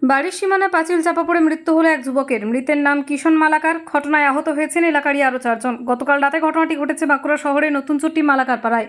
বাড়ির সীমানা পাঁচিল চাপা পড়ে মৃত্যু হলো এক যুবকের। মৃতের নাম কিষণ মালাকার। ঘটনায় আহত হয়েছেন এলাকারই আরও 4 জন। গতকাল রাতে ঘটনাটি ঘটেছে বাঁকুড়া শহরের নতুনচটি মালাকার পাড়ায়।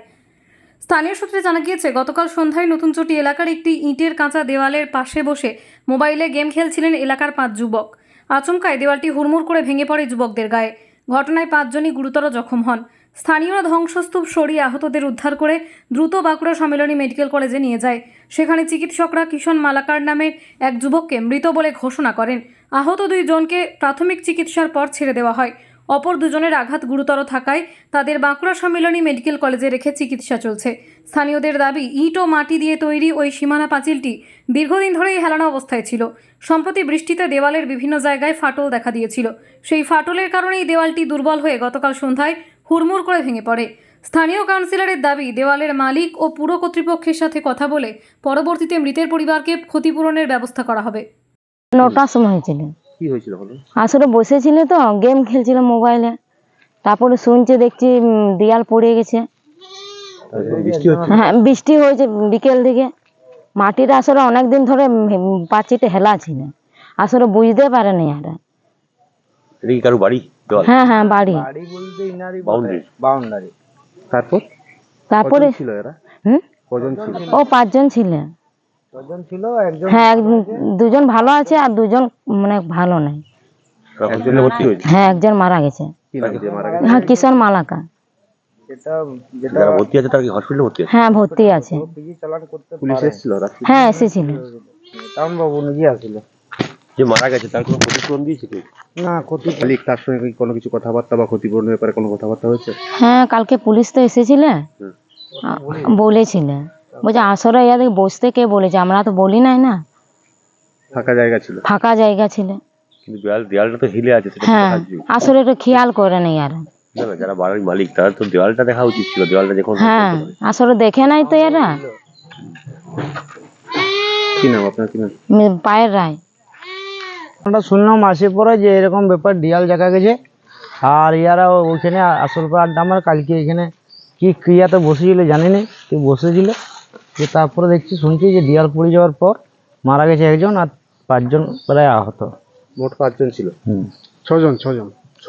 স্থানীয় সূত্রে জানা গিয়েছে, গতকাল সন্ধ্যায় নতুনচটি এলাকার একটি ইটের কাঁচা দেওয়ালের পাশে বসে মোবাইলে গেম খেলছিলেন এলাকার 5 যুবক। আচমকায় দেওয়ালটি হুড়মুড় করে ভেঙে পড়ে যুবকদের গায়ে। ঘটনায় 5 জনই গুরুতর জখম হন। স্থানীয়রা ধ্বংসস্তূপ সরিয়ে আহতদের উদ্ধার করে দ্রুত বাঁকুড়া সম্মেলনী মেডিকেল কলেজে নিয়ে যায়। সেখানে চিকিৎসকরা কিষণ মালাকার নামের এক যুবককে মৃত বলে ঘোষণা করেন। আহত 2 জনকে প্রাথমিক চিকিৎসার পর ছেড়ে দেওয়া হয়। অপর 2 জনের আঘাত গুরুতর থাকায় তাদের বাঁকুড়া সম্মেলনী মেডিকেল কলেজে রেখে চিকিৎসা চলছে। স্থানীয়দের দাবি, ইট ও মাটি দিয়ে তৈরি ওই সীমানা পাঁচিলটি দীর্ঘদিন ধরেই হেলানো অবস্থায় ছিল। সম্প্রতি বৃষ্টিতে দেওয়ালের বিভিন্ন জায়গায় ফাটল দেখা দিয়েছিল। সেই ফাটলের কারণেই দেওয়ালটি দুর্বল হয়ে গতকাল সন্ধ্যায় হুড়মুড় করে ভেঙে পড়ে। স্থানীয় কাউন্সিলরের দাবি, দেওয়ালের মালিক ও পুর কর্তৃপক্ষের সাথে কথা বলে পরবর্তীতে মৃতের পরিবারকে ক্ষতিপূরণের ব্যবস্থা করা হবে। 9টার সময় হয়েছিল। কি হয়েছিল বলো? আসলে বসেছিল তো গেম খেলছিল মোবাইলে, তারপরে শুনছে দেখছি দেয়াল পড়ে গেছে। বৃষ্টি হচ্ছে? হ্যাঁ, বৃষ্টি হয়েছে বিকেল দিকে। মাটিটা আসলে অনেকদিন ধরে পাঁচিলটা হেলা ছিল, আসলে বুঝতে পারেনি এরা। এটা কি কারো বাড়ি? হ্যাঁ হ্যাঁ, বাড়ি। বাড়ি বলতে ইনারি বাউন্ডারি। তারপরে ছিল এরা? হুম, কজন ছিল? ও 5 জন ছিল। ছজন ছিল, একজন হ্যাঁ, 2 জন ভালো আছে আর 2 জন মানে ভালো নাই। হসপিটালে ভর্তি হয়েছে? হ্যাঁ, একজন মারা গেছে। কি নাম যে মারা গেছে? হ্যাঁ, কিষণ মালাকা। যেটা যেটা যারা ভর্তি আছে তারা কি হসপিটালে ভর্তি আছে? হ্যাঁ, ভর্তি আছে। পিজি চালান করতে পুলিশ পারে। এসেছিল রাত্রি? হ্যাঁ, এসেছিল। টাউন বাবু নিজে আসিল। যে মারা গেছে তার কোনো ক্ষতিপূরণ দিয়েছে কি? না, ক্ষতি মালিক তার সঙ্গে কি কোনো কিছু কথাবার্তা বা ক্ষতিপূরণের ব্যাপারে কোনো কথাবার্তা হয়েছে? হ্যাঁ, কালকে পুলিশ তো এসেছিল, হুম। বলেছিল। বলছে আসলে ইয়াদের বসতে কে বলেছে, আমরা তো বলি নাই না। ফাঁকা জায়গা ছিল? ফাঁকা জায়গা ছিল। কিন্তু দেওয়ালটা তো হিলে আছে, সেটা হ্যাঁ, দেখা উচিত। আসলে একটু খেয়াল করে নেই আর। না না, যারা বাড়ির মালিক তারা তো দেওয়ালটা দেখা উচিত ছিল। দেওয়ালটা যখন হ্যাঁ, আসলে দেখে নাই তো এরা। কি নাম আপনার? কি নাম? পায়ের রায়। আমরা শুনলাম আসে পরে যে এরকম ব্যাপার, ডিয়াল জায়গা গেছে আর ইয়ারা ওইখানে আসল পর আড্ডা আমার কালকে এখানে কি ক্রিয়াতে বসেছিল জানি না, তুই বসেছিল যে তারপরে দেখছি শুনছি যে ডিয়াল পড়ে যাওয়ার পর মারা গেছে একজন আর 5 জন প্রায় আহত। মোট 5 জন ছিল? ছজন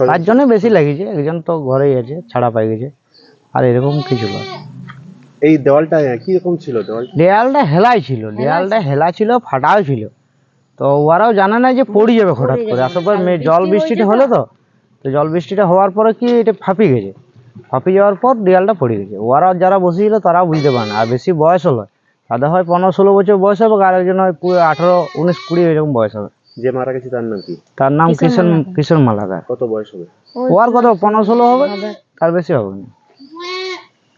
5 জনের বেশি লাগিয়েছে, একজন তো ঘরেই আছে, ছাড়া পাই গেছে। আর এরকম কিছু না। এই দেওয়ালটা কি রকম ছিল? দেয়ালটা হেলাই ছিল, দেয়ালটা হেলা ছিল, ফাটাও ছিল। তো ওরাও জানে না যে পড়ে যাবে হঠাৎ করে। আসলে পর জল বৃষ্টিটা হলো তো জল বৃষ্টিটা হওয়ার পরে কি এটা ফাঁপি গেছে। ফাঁপি যাওয়ার পর দেয়ালটা পড়ে গেছে। ওরা যারা বসেছিল তারা বুঝতে পারে না। আর বেশি বয়স হলো, তাদের হয় 15-16 বছর বয়স হবে, আর একজন হয় 18, 19, 20 এরকম বয়স হবে। যে মারা গেছে তার নাম কি? তার নাম কিষণ মালাকার। কত বয়স হবে? ওর কত 15-16 হবে, তার বেশি হবে না।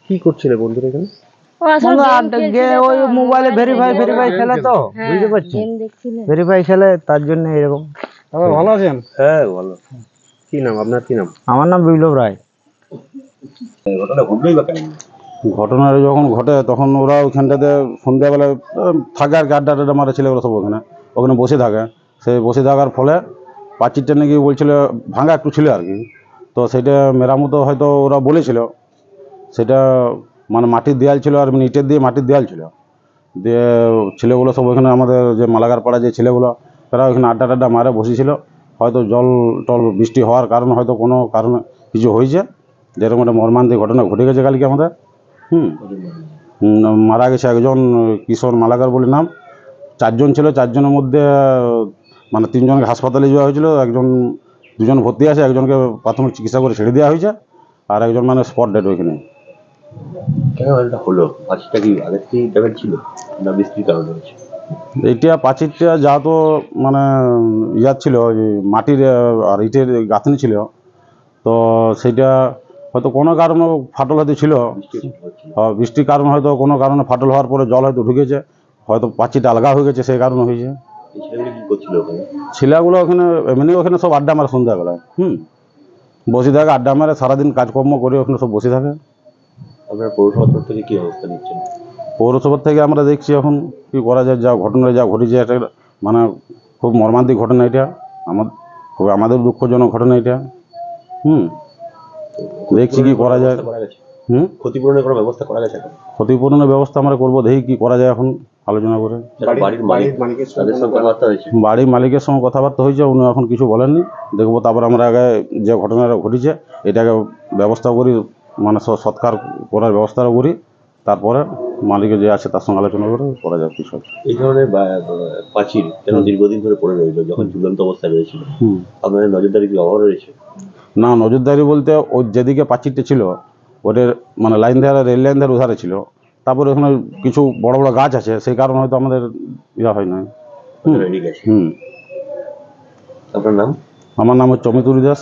কি করছিল বন্ধুরা এখানে? ওই মোবাইলে ভেরিফাই খেলে তো, বুঝতে পারছি, ভেরিফাই খেলে তার জন্য এরকম। ভালো আছেন? হ্যাঁ ভালো। কি নাম আপনার? কি নাম? আমার নাম বিপ্লব রায়। ঘটনা যখন ঘটে তখন ওরা ওইখানটাতে সন্ধ্যাবেলা থাকে আর কি, আড্ডা টাড্ডা মারে ছেলেগুলো সব ওখানে বসে থাকে। সেই বসে থাকার ফলে পাঁচিরটা নাকি বলছিল ভাঙা একটু ছিল আর কি। তো সেটা মেরামতো হয়তো ওরা বলেছিল, সেটা মানে মাটির দেয়াল ছিল আর ইটের দিয়ে মাটির দেয়াল ছিল। দিয়ে ছেলেগুলো সব ওইখানে আমাদের যে মালাকার পাড়া যে ছেলেগুলো, তারা ওইখানে আড্ডা টাড্ডা মারে বসেছিল। হয়তো জল টল বৃষ্টি হওয়ার কারণে হয়তো কোনো কারণে কিছু হয়েছে, যেরকম একটা মর্মান্তিক ঘটনা ঘটে গেছে কালকে আমাদের। মারা গেছে একজন কিশোর মালাকার বলে নাম। 4 জন ছিল, 4 জনের মধ্যে মানে 3 জনকে হাসপাতালে যাওয়া হয়েছিল, 2 জন ভর্তি আছে, একজনকে প্রাথমিক চিকিৎসা করে ছেড়ে দেওয়া হয়েছে, আর একজন মানে স্পট ডেড ওইখানে। কেন এটা হলো? পাঁচিলটা কি আগের থেকে ড্যামেজ ছিল না বৃষ্টির কারণে হয়েছে? এইটা পাঁচিরটা যা তো মানে ইয়ার ছিল, ওই মাটির আর ইটের গাঁথনি ছিল, তো সেইটা হয়তো কোনো কারণে ফাটল হয়তো ছিল। বৃষ্টির কারণে হয়তো কোনো কারণে ফাটল হওয়ার পরে জল হয়তো ঢুকেছে, হয়তো পাঁচিরটা আলগা হয়ে গেছে, সেই কারণে হয়েছে। এই ছেলেগুলো কি করছিল ওখানে? ছেলেগুলো ওখানে এমনি ওখানে সব আড্ডা মারে সন্ধ্যাবেলায়। বসে থাকে, আড্ডা মারে, সারাদিন কাজকর্ম করে ওখানে সব বসে থাকে। আপনারা পৌরসভা তরফ থেকে কি অবস্থা নিচ্ছেন? পৌরসভার থেকে আমরা দেখছি এখন কি করা যায়। যা ঘটনা যা ঘটেছে, এটা মানে খুব মর্মান্তিক ঘটনা। এটা আমাদের দুঃখজনক ঘটনা এটা। দেখছি কি করা যায়। ক্ষতিপূরণের কোনো ব্যবস্থা করা গেছে এখন? ক্ষতিপূরণের ব্যবস্থা আমরা করবো, দেখি কি করা যায় এখন আলোচনা করে। যারা বাড়ির মালিক তাদের সঙ্গে কথাবার্তা হয়েছে? বাড়ির মালিকের সঙ্গে কথাবার্তা হয়েছে, উনি এখন কিছু বলেননি। দেখবো, তারপর আমরা আগে যে ঘটনাটা ঘটেছে এটাকে ব্যবস্থা করি, মানে সৎকার করার ব্যবস্থাটা করি, তারপরে মালিকে যে আছে তার সঙ্গে আলোচনা করে করা যাবে বিষয়। এই ধরনের প্রাচীর কেন দীর্ঘদিন ধরে পড়ে রইল যখন ঝুলন্ত অবস্থায় রয়েছিল? আপনাদের নজরদারি কি অভাব রয়েছে? না, নজরদারি বলতে ওই যেদিকে প্রাচীরটা ছিল ওদের মানে লাইন ধারে, রেল লাইন ধারে উধারে ছিল, তারপরে ওখানে কিছু বড় বড় গাছ আছে, সেই কারণে হয়তো আমাদের ইয়া হয় না। রেডি গেছে। হুম। আপনার নাম? আমার নাম হচ্ছে অমিতুরি দাস।